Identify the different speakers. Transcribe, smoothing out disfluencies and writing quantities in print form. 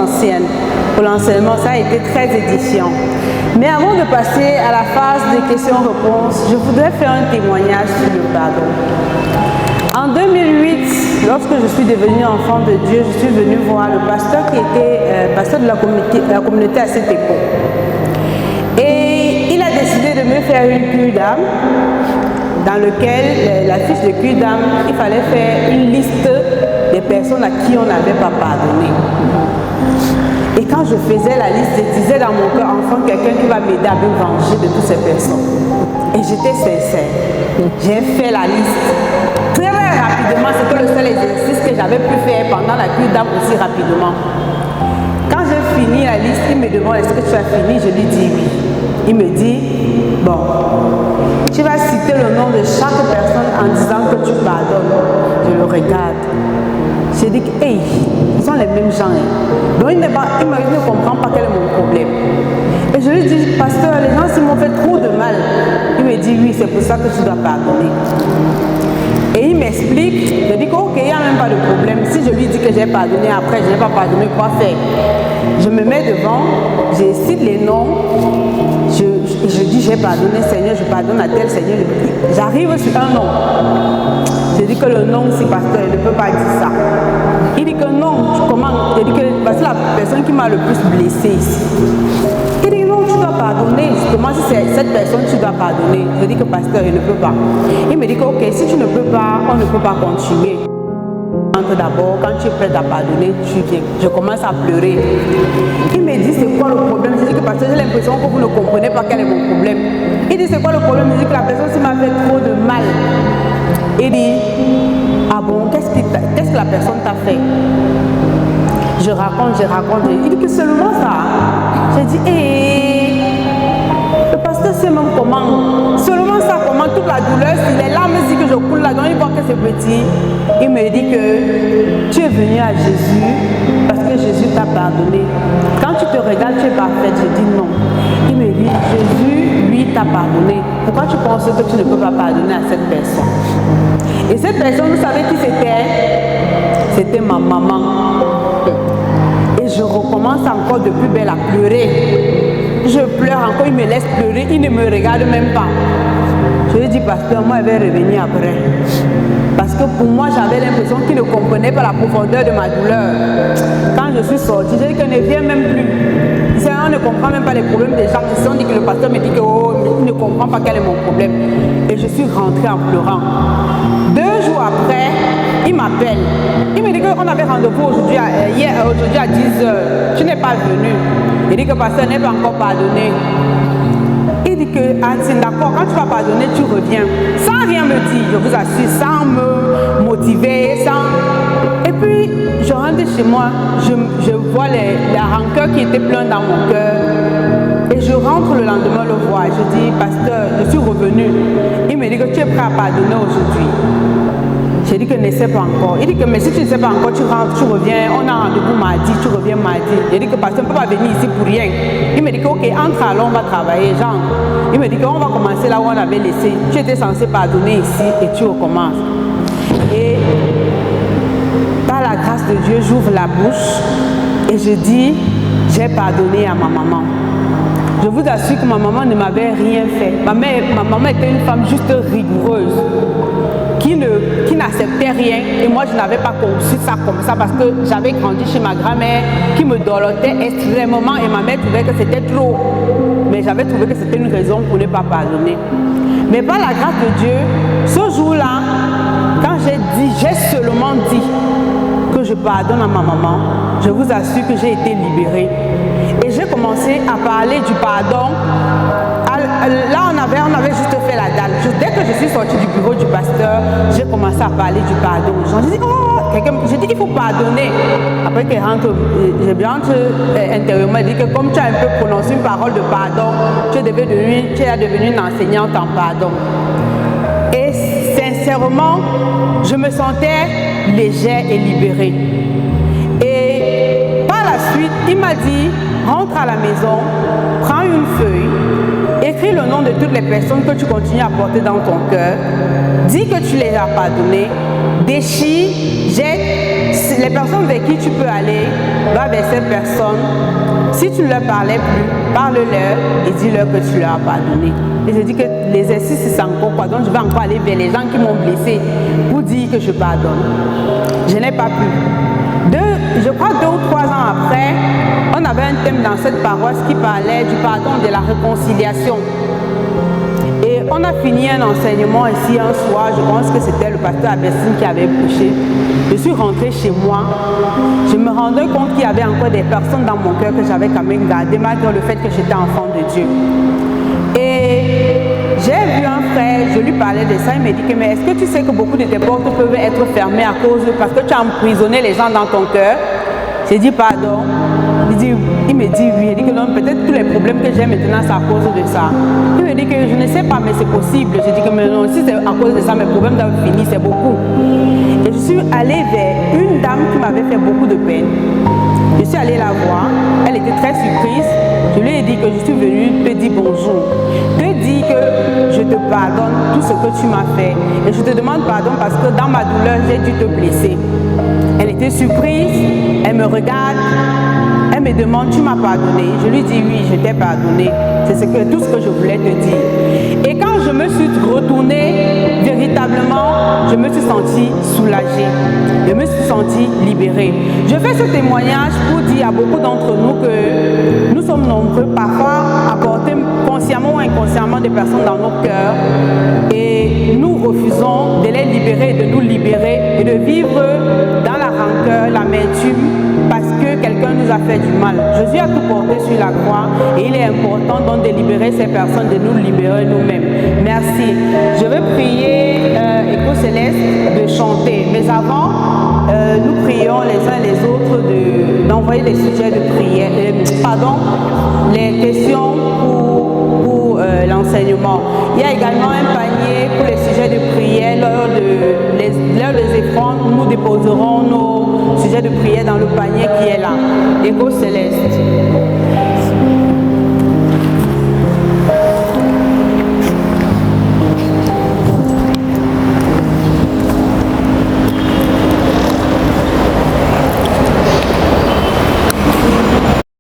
Speaker 1: anciennes. Pour l'enseignement, ça a été très édifiant. Mais avant de passer à la phase de questions-réponses, je voudrais faire un témoignage sur le pardon. En 2008, lorsque je suis devenue enfant de Dieu, je suis venue voir le pasteur qui était pasteur de la communauté à cette époque. Et il a décidé de me faire une cure d'âme, dans laquelle la fiche de cure d'âme, il fallait faire une liste des personnes à qui on n'avait pas pardonné. Et quand je faisais la liste, je disais dans mon cœur, enfin, quelqu'un qui va m'aider à me venger de toutes ces personnes. Et j'étais sincère. J'ai fait la liste. Très rapidement, c'était le seul exercice que j'avais pu faire pendant la cure d'âme aussi rapidement. Quand j'ai fini la liste, il me demande est-ce que tu as fini? Je lui dis oui. Il me dit, bon, tu vas citer le nom de chaque personne en disant que tu pardonnes. Je le regarde. J'ai dit, hey, ils sont les mêmes gens. Donc il ne comprend pas quel est mon problème. Et je lui dis, pasteur, les gens s'ils m'ont fait trop de mal. Il me dit, oui, c'est pour ça que tu dois pardonner. Et il m'explique, je dis ok, il n'y a même pas de problème. Si je lui dis que j'ai pardonné, après je n'ai pas pardonné, quoi faire? Je me mets devant, je cite les noms, je dis j'ai pardonné Seigneur, je pardonne à tel Seigneur. J'arrive sur un nom. Je dis que le nom, c'est pasteur, il ne peut pas dire ça. Il dit que non, comment? Je dis que c'est la personne qui m'a le plus blessé ici. Il dit non, tu dois pardonner. Justement, si c'est cette personne, tu dois pardonner. Je dis que pasteur, il ne peut pas. Il me dit que ok, si tu ne peux pas, on ne peut pas continuer. D'abord, quand tu es prêt à pardonner, tu viens. Je commence à pleurer. Il me dit c'est quoi le problème? Je dis que pasteur, j'ai l'impression que vous ne comprenez pas quel est mon problème. Il dit c'est quoi le problème? Je dis que la personne m'a fait trop de mal. Il dit ah bon, qu'est-ce que la personne t'a fait? Je raconte. Il dit que seulement ça. J'ai dit le pasteur sait même comment. Seulement ça, comment toute la douleur, si les larmes si que je coule là-dedans, il voit que c'est petit. Il me dit que tu es venu à Jésus parce que Jésus t'a pardonné. Quand tu te regardes, tu es parfaite. Je dis non. Il me dit, Jésus, lui, t'a pardonné. Pourquoi tu penses que tu ne peux pas pardonner à cette personne? Et cette personne, vous savez qui c'était? C'était ma maman. Et je recommence encore de plus belle à pleurer. Je pleure encore, il me laisse pleurer, il ne me regarde même pas. Je lui ai dit, pasteur, moi, je vais revenir après. Parce que pour moi, j'avais l'impression qu'il ne comprenait pas la profondeur de ma douleur. Quand je suis sortie, j'ai dit qu'il ne vient même plus. On ne comprend même pas les problèmes des gens. On dit que le pasteur me dit qu'il ne comprend pas quel est mon problème. Et je suis rentrée en pleurant. 2 jours après, il m'appelle. Il me dit qu'on avait rendez-vous aujourd'hui à 10h. Tu n'es pas venu. Il dit que le pasteur n'est pas encore pardonné. Il dit que, d'accord, quand tu vas pardonner, tu reviens. Sans rien me dire, je vous assure, sans me motiver, Et puis, je rentre chez moi, je vois la rancœur qui était pleine dans mon cœur. Et je rentre le lendemain le voir. Je dis, pasteur, je suis revenu. Il me dit que tu es prêt à pardonner aujourd'hui. J'ai dit que je ne sais pas encore. Il dit que mais si tu ne sais pas encore, tu rentres, tu reviens. On a rendez-vous mardi, tu reviens mardi. J'ai dit que pasteur ne peut pas venir ici pour rien. Il me dit que ok, entre allons, on va travailler. Genre, il me dit qu'on va commencer là où on avait laissé. Tu étais censé pardonner ici et tu recommences. Et par la grâce de Dieu, j'ouvre la bouche et je dis, j'ai pardonné à ma maman. Je vous assure que ma maman ne m'avait rien fait. Ma maman était une femme juste rigoureuse, qui n'acceptait rien. Et moi, je n'avais pas conçu ça comme ça parce que j'avais grandi chez ma grand-mère qui me dorlotait extrêmement et ma mère trouvait que c'était trop. Mais j'avais trouvé que c'était une raison pour ne pas pardonner. Mais par la grâce de Dieu, ce jour-là, quand j'ai seulement dit que je pardonne à ma maman, je vous assure que j'ai été libérée. Et j'ai commencé à parler du pardon. Là, on avait juste fait la dalle. Dès que je suis sortie du bureau du pasteur, j'ai commencé à parler du pardon. J'ai dit, j'ai dit, il faut pardonner. Après qu'elle rentre, intérieurement, elle dit que comme tu as un peu prononcé une parole de pardon, tu es devenue une enseignante en pardon. Et sincèrement, je me sentais légère et libérée. Et par la suite, il m'a dit, rentre à la maison, prends une feuille, écris le nom de toutes les personnes que tu continues à porter dans ton cœur, dis que tu les as pardonnées, déchire, jette les personnes vers qui tu peux aller, va vers ces personnes. Si tu ne leur parlais plus, parle-leur et dis-leur que tu leur as pardonné. Et je dis que l'exercice c'est encore quoi. Donc je vais encore aller vers les gens qui m'ont blessé pour dire que je pardonne. Je n'ai pas pu. Je crois 2 ou 3 ans après, on avait un thème dans cette paroisse qui parlait du pardon, de la réconciliation. Et on a fini un enseignement ici un soir, je pense que c'était le pasteur Abessine qui avait prêché. Je suis rentrée chez moi, je me rendais compte qu'il y avait encore des personnes dans mon cœur que j'avais quand même gardées malgré le fait que j'étais enfant de Dieu. Et j'ai vu un frère, je lui parlais de ça, il m'a dit que mais est-ce que tu sais que beaucoup de tes portes peuvent être fermées à cause parce que tu as emprisonné les gens dans ton cœur? J'ai dit pardon. Il me dit oui. Il dit que non, peut-être tous les problèmes que j'ai maintenant c'est à cause de ça. Il me dit que je ne sais pas mais c'est possible. J'ai dit que mais non, si c'est à cause de ça mes problèmes doivent finir, c'est beaucoup. Et je suis allée vers une dame qui m'avait fait beaucoup de peine. Je suis allée la voir, elle était très surprise. Je lui ai dit que je suis venue te dire bonjour, te dire que je te pardonne tout ce que tu m'as fait. Et je te demande pardon parce que dans ma douleur, j'ai dû te blesser. Elle était surprise, elle me regarde, elle me demande, tu m'as pardonné? Je lui dis oui, je t'ai pardonné. C'est tout ce que je voulais te dire. Et quand je me suis retournée, véritablement, je me suis sentie soulagée. Je me suis sentie libérée. Je fais ce témoignage pour dire à beaucoup d'entre nous que nous sommes nombreux parfois à porter consciemment ou inconsciemment des personnes dans nos cœurs et nous refusons de les libérer, de nous libérer et de vivre dans la rancœur, l'amertume parce que quelqu'un nous a fait du mal. Jésus a tout porté sur la croix et il est important donc de libérer ces personnes, de nous libérer nous-mêmes. Merci. Je vais prier Écho Céleste de chanter, mais avant, nous prions les uns les autres d'envoyer les sujets de prière, les questions pour l'enseignement. Il y a également un panier pour les sujets de prière. Lors des offrandes, nous déposerons nos sujets de prière dans le panier qui est là. Écho Céleste.